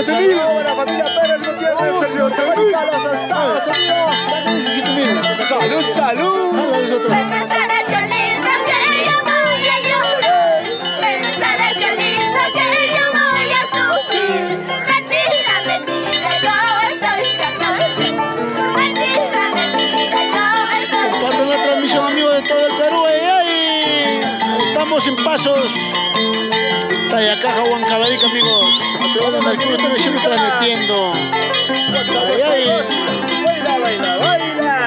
para Semil. La familia Pérez Gutiérrez, Sergio Ortega, los Estados Unidos. Salud, salud. Comparten la transmisión, amigos de todo el Perú. Estamos en Pasos, Tayacaja, Huancavelica, amigos. A través del Mercurio TV siempre transmitiendo. Baila, baila, baila.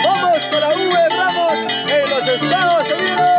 Vamos para Uwe Ramos en los Estados Unidos.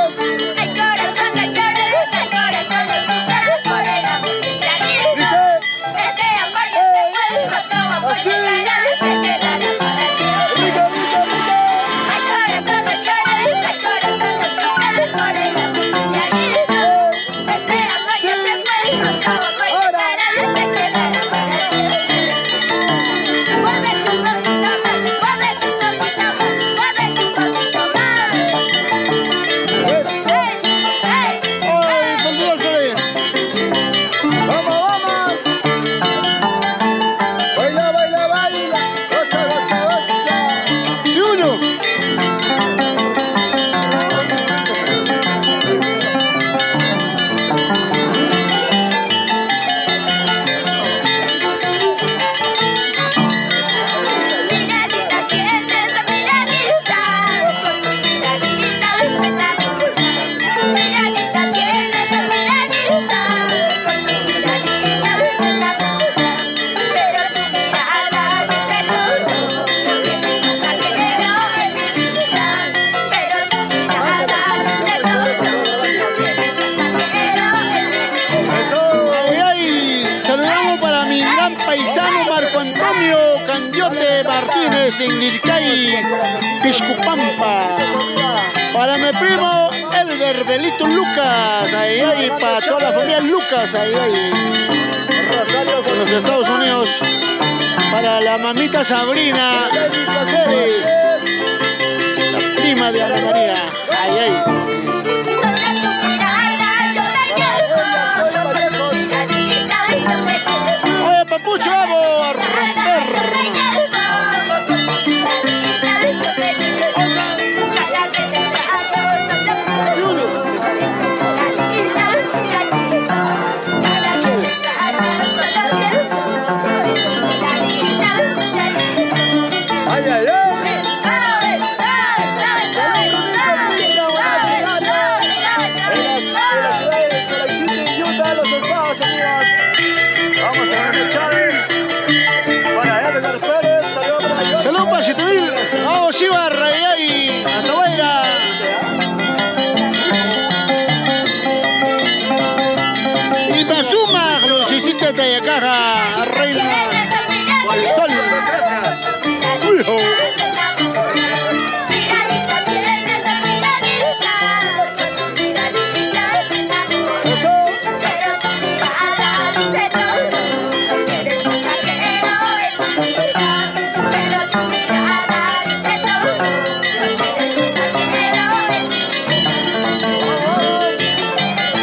En Lircay, Piscupampa. Para mi primo Elder Belito Lucas, ahí, para toda la familia Lucas, ahí, en los Estados Unidos. Para la mamita Sabrina Pérez, la prima de Ana María, ahí. Oye, papucho, vamos a romper. Tayacaja, reina del sol.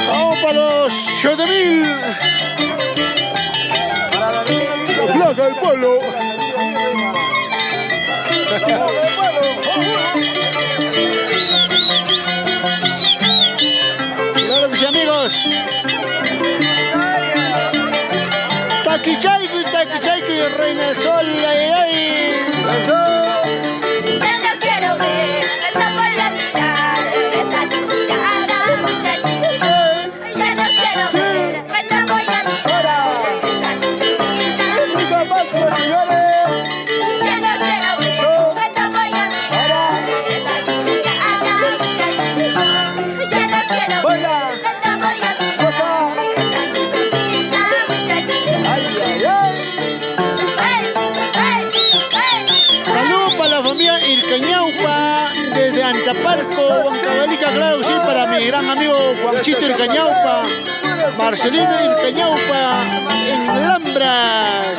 Vamos para los 7000. Del pueblo. Claro que sí, amigos. Taquichaiqui, taquichaiqui, reina del sol, ay, ay. Antaparco, Huancavelica, claro, sí, para mi gran amigo Juancito Ircañaupa, Marcelino Ircañaupa, en Alhambras,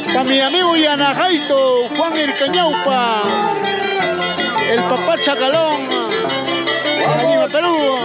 para mi amigo Yanajaito, Juan Ircañaupa, el papá Chacalón, de Lima, Perú.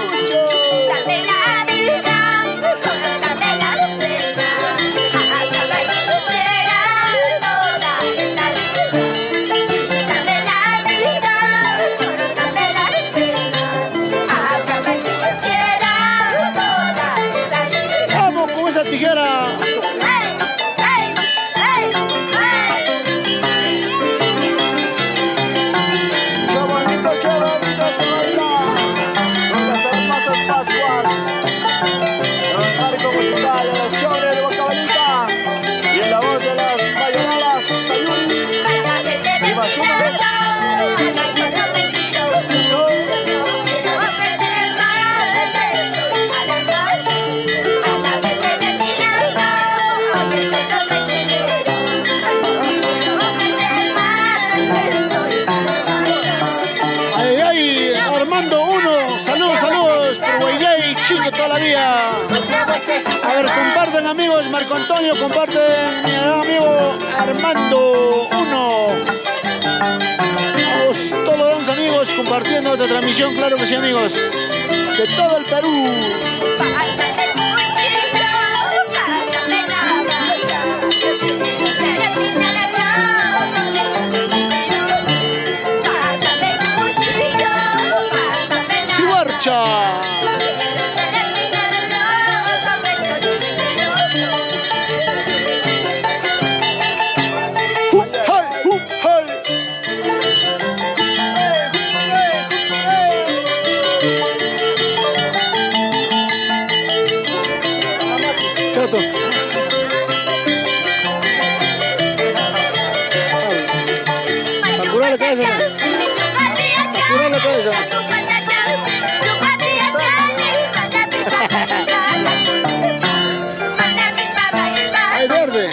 Chico todavía. A ver, comparten amigos, Marco Antonio, comparten mi amigo Armando 1. Vamos, todos los amigos compartiendo esta transmisión, claro que sí amigos, de todo el Perú. Sibarcha. Apura la cabeza. Apura la cabeza. Ay, verde.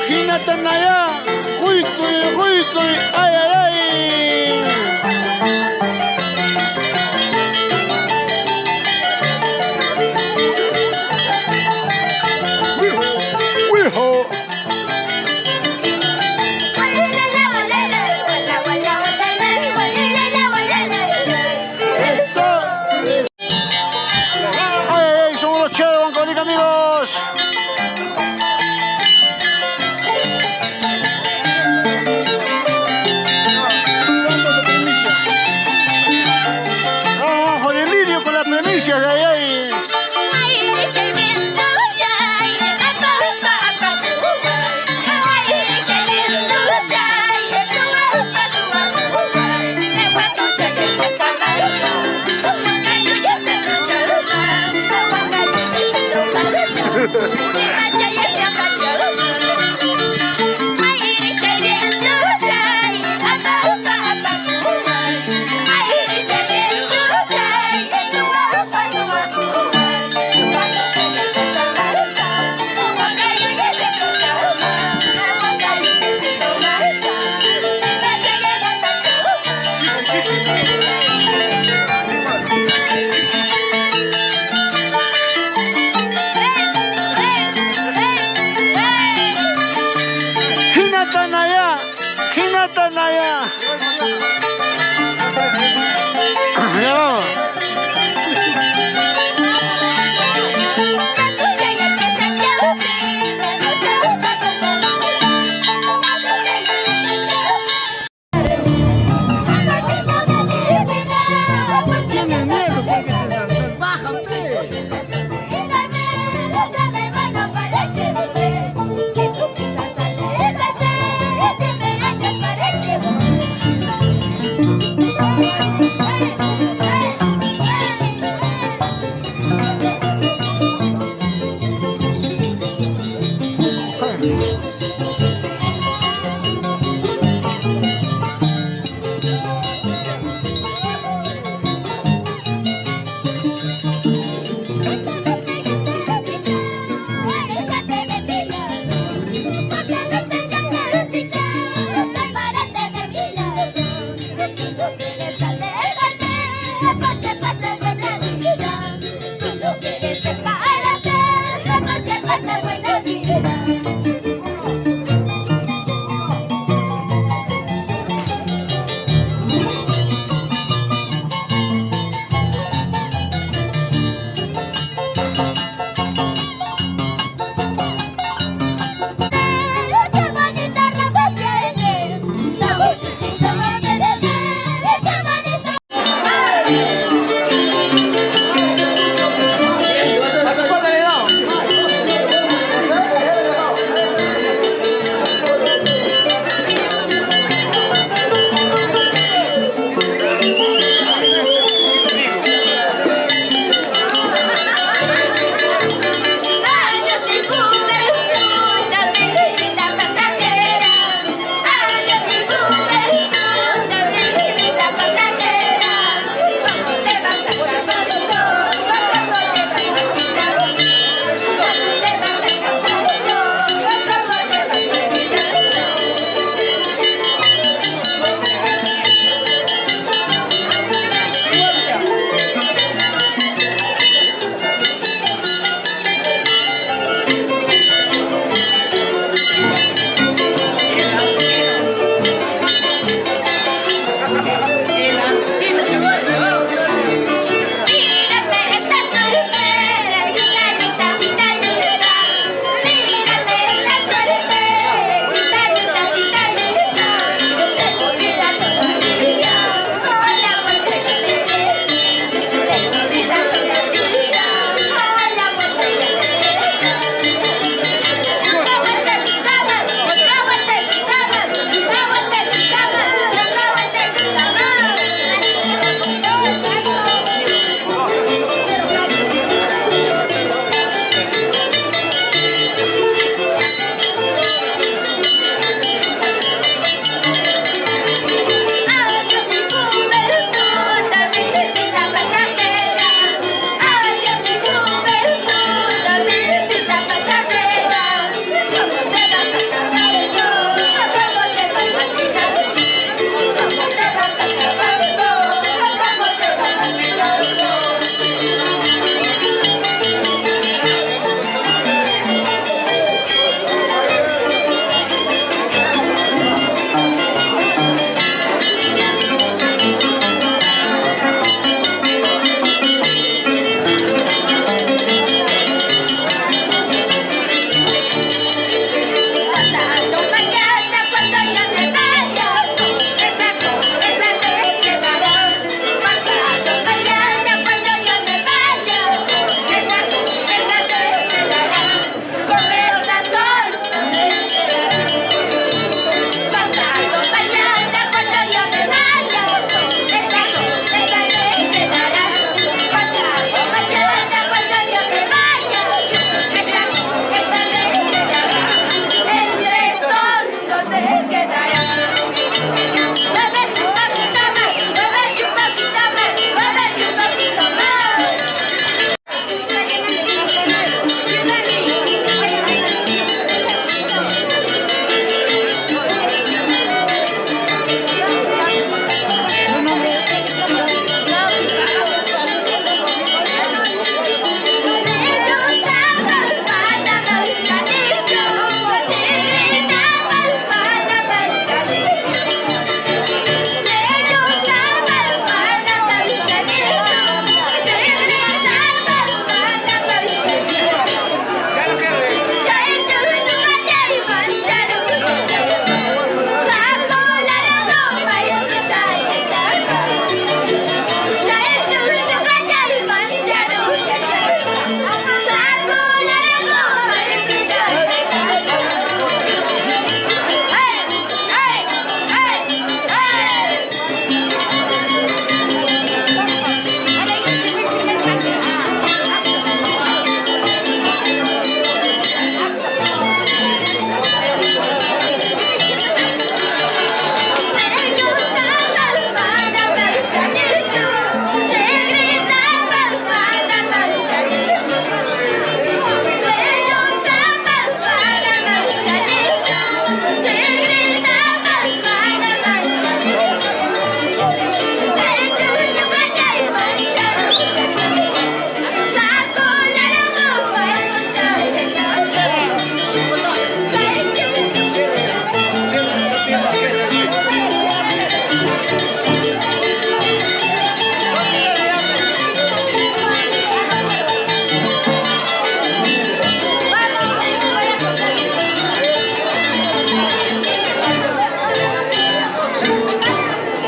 Hinatanaya, huicuy, ay, ay, ay. Wijo. Eso. Ay, ay, somos los Che de Huancavelica, amigos. Primicias, ay, ay. Hinatanaya.